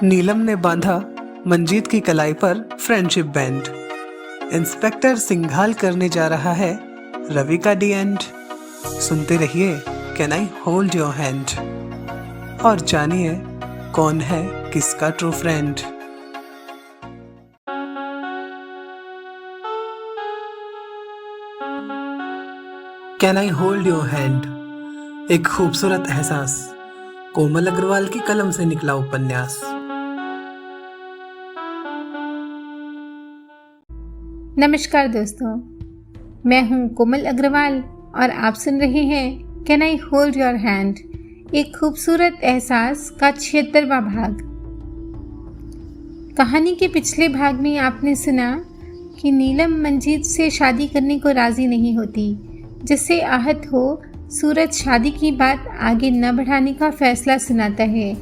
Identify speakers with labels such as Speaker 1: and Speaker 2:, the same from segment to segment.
Speaker 1: नीलम ने बांधा मंजीत की कलाई पर फ्रेंडशिप बैंड। इंस्पेक्टर सिंघाल करने जा रहा है रवि का डी एंड। सुनते रहिए can I hold your hand और जानिए कौन है किसका true friend. Can I hold your hand, एक खूबसूरत एहसास, कोमल अग्रवाल की कलम से निकला उपन्यास।
Speaker 2: नमस्कार दोस्तों, मैं हूं कोमल अग्रवाल और आप सुन रहे हैं can I hold your hand, एक खूबसूरत एहसास का 76वां भाग। कहानी के पिछले भाग में आपने सुना कि नीलम मंजीत से शादी करने को राजी नहीं होती, जिससे आहत हो सूरज शादी की बात आगे न बढ़ाने का फैसला सुनाता है।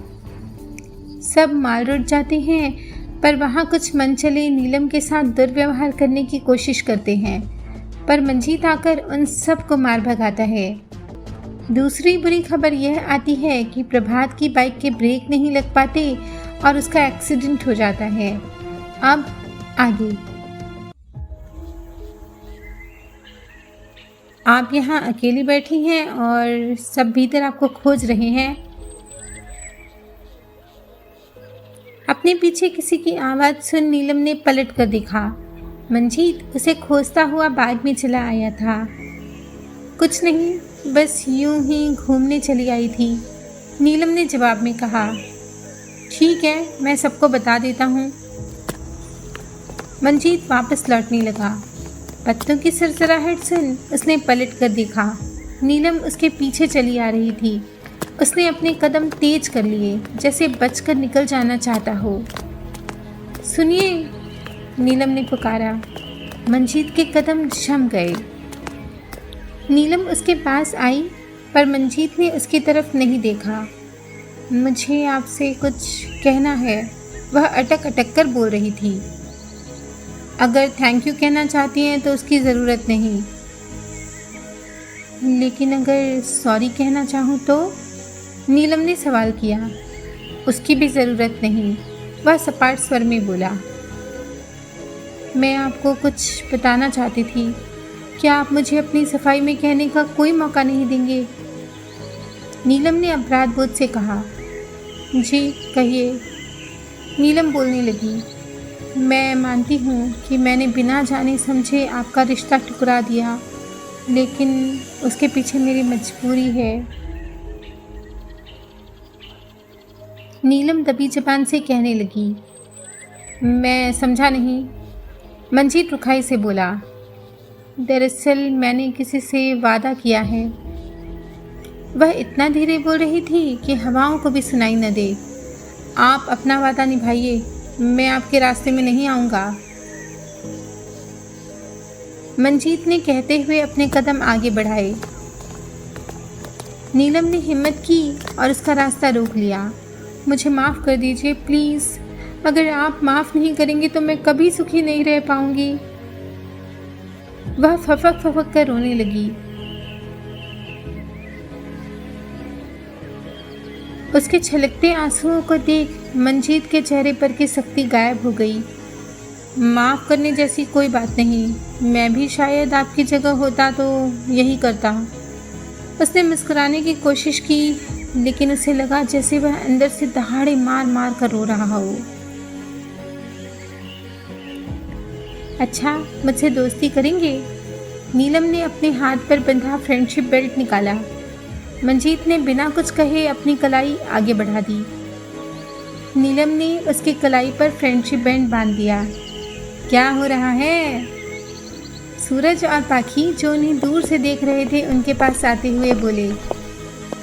Speaker 2: सब माल रुट जाते हैं, पर वहाँ कुछ मनचले नीलम के साथ दुर्व्यवहार करने की कोशिश करते हैं, पर मंजीत आकर उन सब को मार भगाता है। दूसरी बुरी खबर यह आती है कि प्रभात की बाइक के ब्रेक नहीं लग पाते और उसका एक्सीडेंट हो जाता है। अब आगे आप यहाँ अकेली बैठी हैं और सब भीतर आपको खोज रहे हैं। अपने पीछे किसी की आवाज़ सुन नीलम ने पलट कर देखा। मंजीत उसे खोजता हुआ बाग में चला आया था। कुछ नहीं, बस यूं ही घूमने चली आई थी, नीलम ने जवाब में कहा। ठीक है, मैं सबको बता देता हूँ। मंजीत वापस लौटने लगा। पत्तों की सरसराहट सुन उसने पलट कर देखा। नीलम उसके पीछे चली आ रही थी। उसने अपने कदम तेज कर लिए, जैसे बचकर निकल जाना चाहता हो। सुनिए, नीलम ने पुकारा। मंजीत के कदम जम गए। नीलम उसके पास आई, पर मंजीत ने उसकी तरफ नहीं देखा। मुझे आपसे कुछ कहना है, वह अटक अटक कर बोल रही थी। अगर थैंक यू कहना चाहती हैं तो उसकी ज़रूरत नहीं, लेकिन अगर सॉरी कहना चाहूँ तो? नीलम ने सवाल किया। उसकी भी ज़रूरत नहीं, वह सपाट स्वर में बोला। मैं आपको कुछ बताना चाहती थी, क्या आप मुझे अपनी सफाई में कहने का कोई मौका नहीं देंगे? नीलम ने अपराध बोध से कहा। जी कहिए, नीलम बोलने लगी। मैं मानती हूँ कि मैंने बिना जाने समझे आपका रिश्ता ठुकरा दिया, लेकिन उसके पीछे मेरी मजबूरी है। नीलम दबी जबान से कहने लगी। मैं समझा नहीं, मंजीत रुखाई से बोला। दरअसल मैंने किसी से वादा किया है। वह इतना धीरे बोल रही थी कि हवाओं को भी सुनाई न दे। आप अपना वादा निभाइए, मैं आपके रास्ते में नहीं आऊँगा। मंजीत ने कहते हुए अपने कदम आगे बढ़ाए। नीलम ने हिम्मत की और उसका रास्ता रोक लिया। मुझे माफ़ कर दीजिए प्लीज़, अगर आप माफ़ नहीं करेंगे तो मैं कभी सुखी नहीं रह पाऊंगी। वह फफक फफक कर रोने लगी। उसके छलकते आंसुओं को देख मंजीत के चेहरे पर की सख्ती गायब हो गई। माफ़ करने जैसी कोई बात नहीं, मैं भी शायद आपकी जगह होता तो यही करता। उसने मुस्कुराने की कोशिश की, लेकिन उसे लगा जैसे वह अंदर से दहाड़े मार मार कर रो रहा हो। अच्छा, मुझसे दोस्ती करेंगे? नीलम ने अपने हाथ पर बंधा फ्रेंडशिप बेल्ट निकाला। मंजीत ने बिना कुछ कहे अपनी कलाई आगे बढ़ा दी। नीलम ने उसकी कलाई पर फ्रेंडशिप बैंड बांध दिया। क्या हो रहा है? सूरज और पाखी, जो उन्हें दूर से देख रहे थे, उनके पास आते हुए बोले।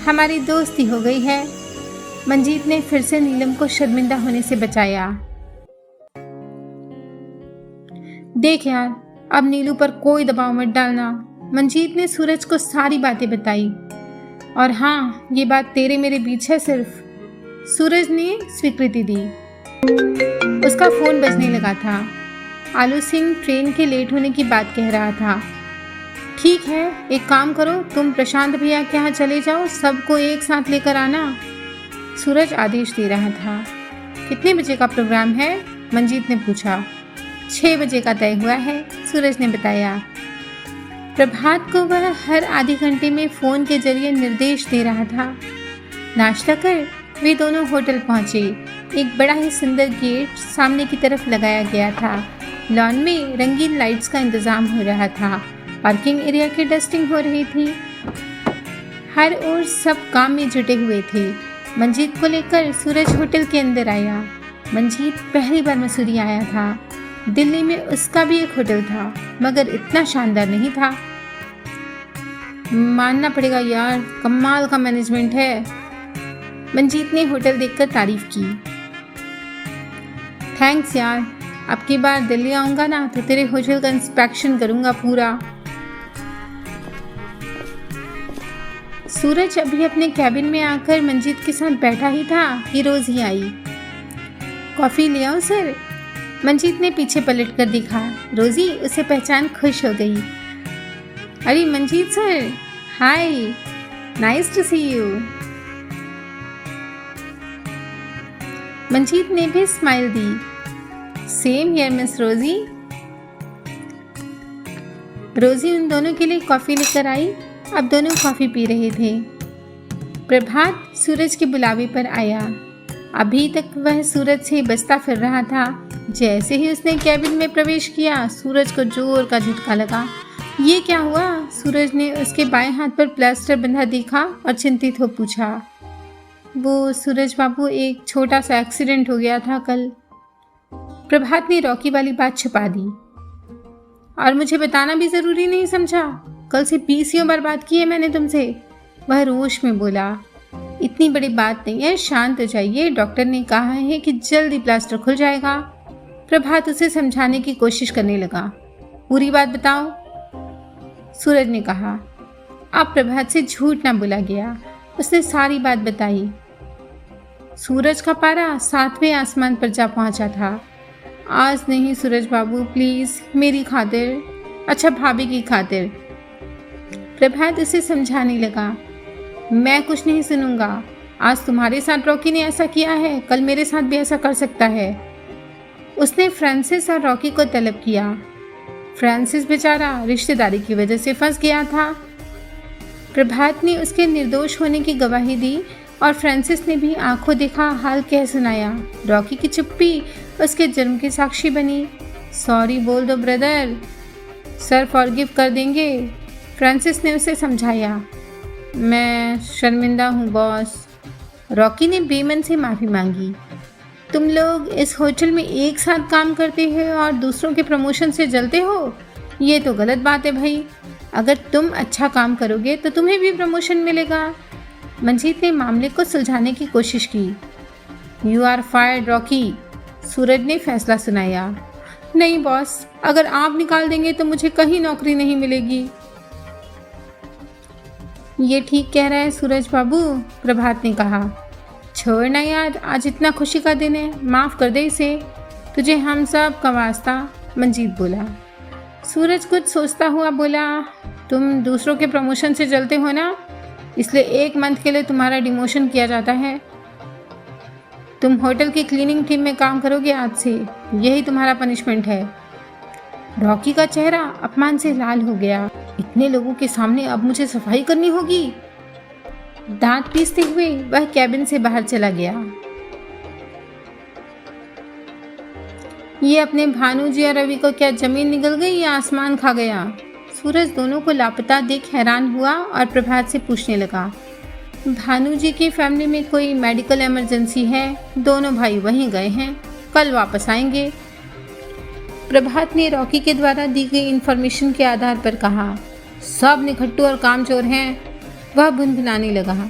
Speaker 2: हमारी दोस्ती हो गई है। मंजीत ने फिर से नीलम को शर्मिंदा होने से बचाया। देख यार, अब नीलू पर कोई दबाव मत डालना। मंजीत ने सूरज को सारी बातें बताई। और हाँ, ये बात तेरे मेरे बीच है सिर्फ। सूरज ने स्वीकृति दी। उसका फ़ोन बजने लगा था। आलू सिंह ट्रेन के लेट होने की बात कह रहा था। ठीक है, एक काम करो, तुम प्रशांत भैया के यहाँ चले जाओ, सबको एक साथ लेकर आना। सूरज आदेश दे रहा था। कितने बजे का प्रोग्राम है? मंजीत ने पूछा। 6 बजे का तय हुआ है, सूरज ने बताया। प्रभात को वह हर आधे घंटे में फ़ोन के जरिए निर्देश दे रहा था। नाश्ता कर वे दोनों होटल पहुंचे। एक बड़ा ही सुंदर गेट सामने की तरफ लगाया गया था। लॉन में रंगीन लाइट्स का इंतजाम हो रहा था। पार्किंग एरिया की डस्टिंग हो रही थी। हर ओर सब काम में जुटे हुए थे। मंजीत को लेकर सूरज होटल के अंदर आया। मंजीत पहली बार मसूरी आया था। दिल्ली में उसका भी एक होटल था, मगर इतना शानदार नहीं था। मानना पड़ेगा यार, कमाल का मैनेजमेंट है। मंजीत ने होटल देखकर तारीफ की। थैंक्स यार, अब की बार दिल्ली आऊँगा ना तो तेरे होटल का इंस्पेक्शन करूँगा पूरा। सूरज अभी अपने कैबिन में आकर मंजीत के साथ बैठा ही था कि रोज़ी आई। कॉफ़ी ले आओ सर? मंजीत ने पीछे पलट कर देखा। रोज़ी उसे पहचान खुश हो गई। अरे Manjeet sir, hi, nice to see you. Manjeet ने भी स्माइल दी। Same here miss Rosie. Rosie उन दोनों के लिए कॉफ़ी लेकर आई। अब दोनों कॉफ़ी पी रहे थे। प्रभात सूरज के बुलावे पर आया। अभी तक वह सूरज से बचता फिर रहा था। जैसे ही उसने कैबिन में प्रवेश किया, सूरज को जोर का झटका लगा। ये क्या हुआ? सूरज ने उसके बाएं हाथ पर प्लास्टर बंधा देखा और चिंतित हो पूछा। वो सूरज बाबू, एक छोटा सा एक्सीडेंट हो गया था कल। प्रभात ने रॉकी वाली बात छुपा दी। और मुझे बताना भी ज़रूरी नहीं समझा? कल से 20 बार बात की है मैंने तुमसे, वह रोश में बोला। इतनी बड़ी बात नहीं है, शांत हो जाइए। डॉक्टर ने कहा है कि जल्दी प्लास्टर खुल जाएगा। प्रभात उसे समझाने की कोशिश करने लगा। पूरी बात बताओ, सूरज ने कहा। अब प्रभात से झूठ ना बोला गया। उसने सारी बात बताई। सूरज का पारा 7वें आसमान पर जा पहुंचा था। आज नहीं सूरज बाबू, प्लीज़ मेरी खातिर, अच्छा भाभी की खातिर। प्रभात उसे समझाने लगा। मैं कुछ नहीं सुनूंगा। आज तुम्हारे साथ रॉकी ने ऐसा किया है, कल मेरे साथ भी ऐसा कर सकता है। उसने फ्रांसिस और रॉकी को तलब किया। फ्रांसिस बेचारा रिश्तेदारी की वजह से फंस गया था। प्रभात ने उसके निर्दोष होने की गवाही दी और फ्रांसिस ने भी आंखों देखा हाल कह सुनाया। रॉकी की चुप्पी उसके जुर्म की साक्षी बनी। सॉरी बोल दो ब्रदर, सर फॉरगिव कर देंगे, फ्रांसिस ने उसे समझाया। मैं शर्मिंदा हूँ बॉस। रॉकी ने बेमन से माफ़ी मांगी। तुम लोग इस होटल में एक साथ काम करते हो और दूसरों के प्रमोशन से जलते हो? ये तो गलत बात है भाई। अगर तुम अच्छा काम करोगे तो तुम्हें भी प्रमोशन मिलेगा। मंजीत ने मामले को सुलझाने की कोशिश की। यू आर फायर्ड रॉकी, सूरज ने फैसला सुनाया। नहीं बॉस, अगर आप निकाल देंगे तो मुझे कहीं नौकरी नहीं मिलेगी। ये ठीक कह रहा है सूरज बाबू, प्रभात ने कहा। छोड़ ना यार, आज इतना खुशी का दिन है, माफ़ कर दे इसे, तुझे हम सब का वास्ता, मंजीत बोला। सूरज कुछ सोचता हुआ बोला, तुम दूसरों के प्रमोशन से जलते हो ना, इसलिए 1 मंथ के लिए तुम्हारा डिमोशन किया जाता है। तुम होटल की क्लीनिंग टीम में काम करोगे आज से, यही तुम्हारा पनिशमेंट है। रॉकी का चेहरा अपमान से लाल हो गया। इतने लोगों के सामने अब मुझे सफाई करनी होगी। दांत पीसते हुए वह कैबिन से बाहर चला गया। ये अपने भानु जी और रवि को क्या जमीन निगल गई या आसमान खा गया? सूरज दोनों को लापता देख हैरान हुआ और प्रभात से पूछने लगा। भानु जी की फैमिली में कोई मेडिकल इमरजेंसी है, दोनों भाई वहीं गए हैं, कल वापस आएंगे। प्रभात ने रॉकी के द्वारा दी गई इन्फॉर्मेशन के आधार पर कहा। सब निखट्टू और कामचोर हैं, वह भुनभुनाने लगा।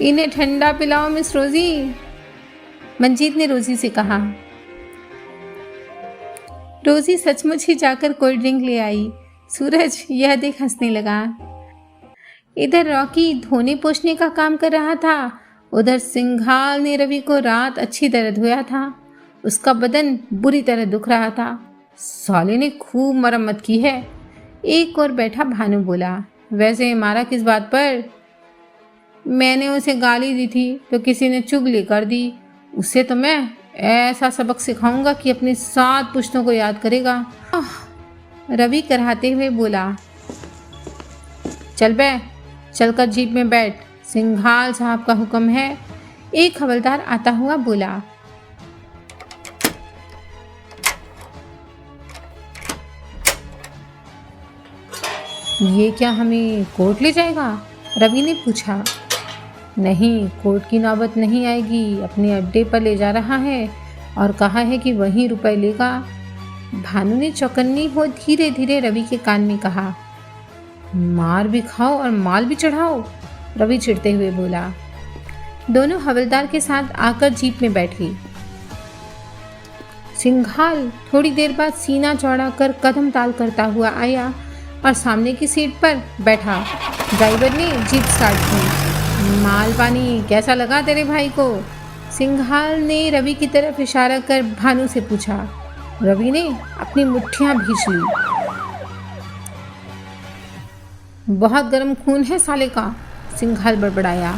Speaker 2: इन्हें ठंडा पिलाओ मिस रोजी, मंजीत ने रोजी से कहा। रोजी सचमुच ही जाकर कोल्ड ड्रिंक ले आई। सूरज यह देख हंसने लगा। इधर रॉकी धोने पोछने का काम कर रहा था, उधर सिंघाल ने रवि को रात अच्छी तरह धोया था। उसका बदन बुरी तरह दुख रहा था। साले ने खूब मरम्मत की है। एक और बैठा भानु बोला, वैसे मारा किस बात पर? मैंने उसे गाली दी थी तो किसी ने चुगली कर दी, उसे तो मैं ऐसा सबक सिखाऊंगा कि अपनी 7 पुश्तों को याद करेगा। रवि कराहते हुए बोला। चल बे, चलकर जीप में बैठ, सिंघाल साहब का हुक्म है। एक हवलदार आता हुआ बोला। ये क्या हमें कोर्ट ले जाएगा? रवि ने पूछा। नहीं, कोर्ट की नौबत नहीं आएगी, अपने अड्डे पर ले जा रहा है और कहा है कि वहीं रुपए लेगा। भानु ने चौकन्नी हो धीरे धीरे रवि के कान में कहा। मार भी खाओ और माल भी चढ़ाओ, रवि चिढ़ते हुए बोला। दोनों हवलदार के साथ आकर जीप में बैठ गई। सिंघाल थोड़ी देर बाद सीना चौड़ा कर कदम ताल करता हुआ आया और सामने की सीट पर बैठा। ड्राइवर ने जीप स्टार्ट की। माल पानी कैसा लगा तेरे भाई को? सिंघाल ने रवि की तरफ इशारा कर भानु से पूछा। रवि ने अपनी मुट्ठियां भींच ली। बहुत गर्म खून है साले का, सिंघाल बड़बड़ाया।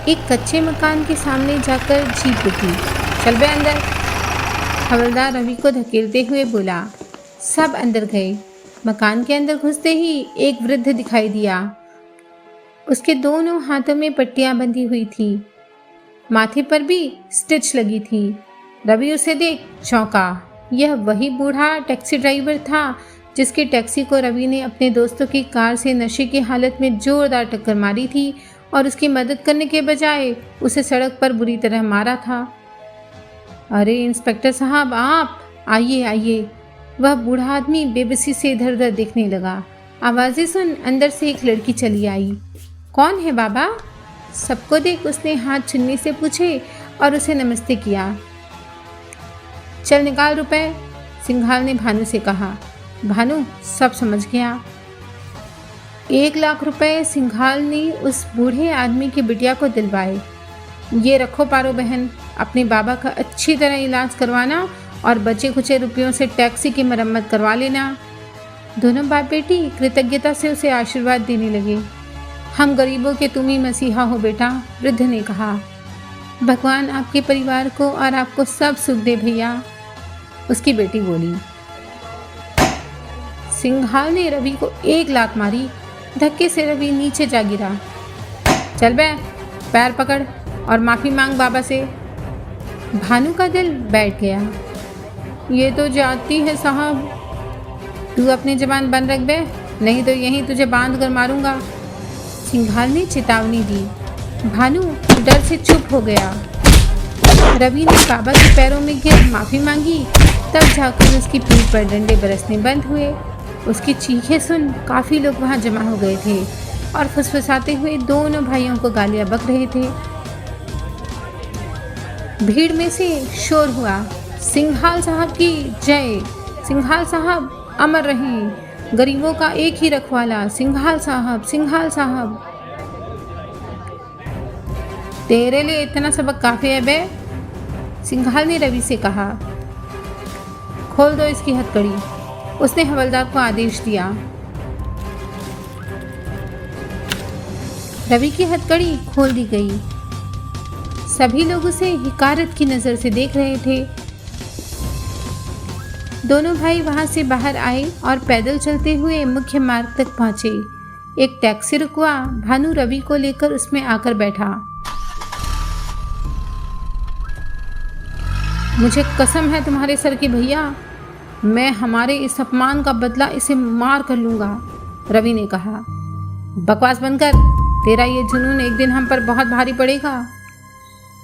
Speaker 2: एक कच्चे मकान के सामने जाकर जीप रुकी। चल बे अंदर, हवलदार रवि को धकेलते हुए बोला। सब अंदर गए। मकान के अंदर घुसते ही एक वृद्ध दिखाई दिया। उसके दोनों हाथों में पट्टियां बंधी हुई थी, माथे पर भी स्टिच लगी थी। रवि उसे देख चौंका। यह वही बूढ़ा टैक्सी ड्राइवर था जिसकी टैक्सी को रवि ने अपने दोस्तों की कार से नशे की हालत में जोरदार टक्कर मारी थी और उसकी मदद करने के बजाय उसे सड़क पर बुरी तरह मारा था। अरे इंस्पेक्टर साहब, आप आइए आइए। वह बूढ़ा आदमी बेबसी से इधर उधर देखने लगा। आवाज़ें सुन अंदर से एक लड़की चली आई। कौन है बाबा? सबको देख उसने हाथ छुन्नी से पूछे और उसे नमस्ते किया। चल निकाल रुपए, सिंघाल ने भानु से कहा। भानु सब समझ गया। 1 लाख रुपए सिंघाल ने उस बूढ़े आदमी की बिटिया को दिलवाए। ये रखो पारो बहन, अपने बाबा का अच्छी तरह इलाज करवाना और बचे खुचे रुपयों से टैक्सी की मरम्मत करवा लेना। दोनों बाप बेटी कृतज्ञता से उसे आशीर्वाद देने लगे। हम गरीबों के तुम ही मसीहा हो बेटा, वृद्ध ने कहा। भगवान आपके परिवार को और आपको सब सुख दे भैया, उसकी बेटी बोली। सिंघाल ने रवि को 1 लात मारी। धक्के से रवि नीचे जा गिरा। चल बे, पैर पकड़ और माफ़ी मांग बाबा से। भानु का दिल बैठ गया। ये तो जाती है साहब, तू अपनी ज़बान बंद रख बे, नहीं तो यहीं तुझे बांध कर मारूंगा, सिंघाल ने चेतावनी दी। भानु डर से चुप हो गया। रवि ने बाबा के पैरों में गिर माफ़ी मांगी, तब जाकर उसकी पीठ पर डंडे बरसने बंद हुए। उसकी चीखें सुन काफ़ी लोग वहाँ जमा हो गए थे और फुसफुसाते हुए दोनों भाइयों को गालियाँ बक रहे थे। भीड़ में से शोर हुआ, सिंघाल साहब की जय, सिंघाल साहब अमर रहें, गरीबों का एक ही रखवाला, सिंघाल साहब, सिंघाल साहब। तेरे लिए इतना सबक काफ़ी है बे, सिंघाल ने रवि से कहा। खोल दो इसकी हथकड़ी, उसने हवलदार को आदेश दिया। रवि की हथकड़ी खोल दी गई। सभी लोग उसे हिकारत की नज़र से देख रहे थे। दोनों भाई वहां से बाहर आए और पैदल चलते हुए मुख्य मार्ग तक पहुंचे। एक टैक्सी रुकवा। भानु रवि को लेकर उसमें आकर बैठा। मुझे कसम है तुम्हारे सर की भैया, मैं हमारे इस अपमान का बदला इसे मार कर लूँगा, रवि ने कहा। बकवास बंद कर, तेरा ये जुनून एक दिन हम पर बहुत भारी पड़ेगा,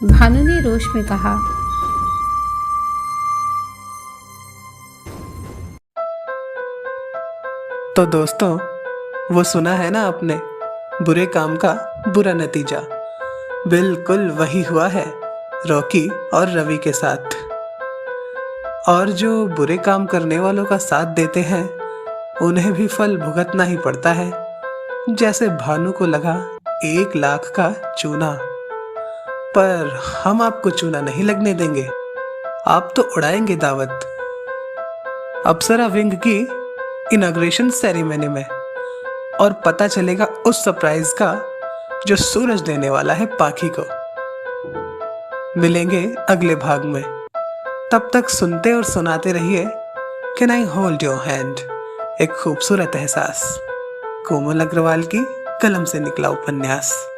Speaker 2: भानु ने रोष में कहा।
Speaker 1: तो दोस्तों, वो सुना है ना आपने, बुरे काम का बुरा नतीजा। बिल्कुल वही हुआ है रॉकी और रवि के साथ। और जो बुरे काम करने वालों का साथ देते हैं उन्हें भी फल भुगतना ही पड़ता है। जैसे भानु को लगा 1 लाख का चूना, पर हम आपको चूना नहीं लगने देंगे, आप तो उड़ाएंगे दावत अप्सरा विंग की इनॉग्रेशन सेरेमनी में। और पता चलेगा उस सरप्राइज का जो सूरज देने वाला है पाखी को। मिलेंगे अगले भाग में। तब तक सुनते और सुनाते रहिए can I hold your hand, एक खूबसूरत एहसास। कोमल अग्रवाल की कलम से निकला उपन्यास।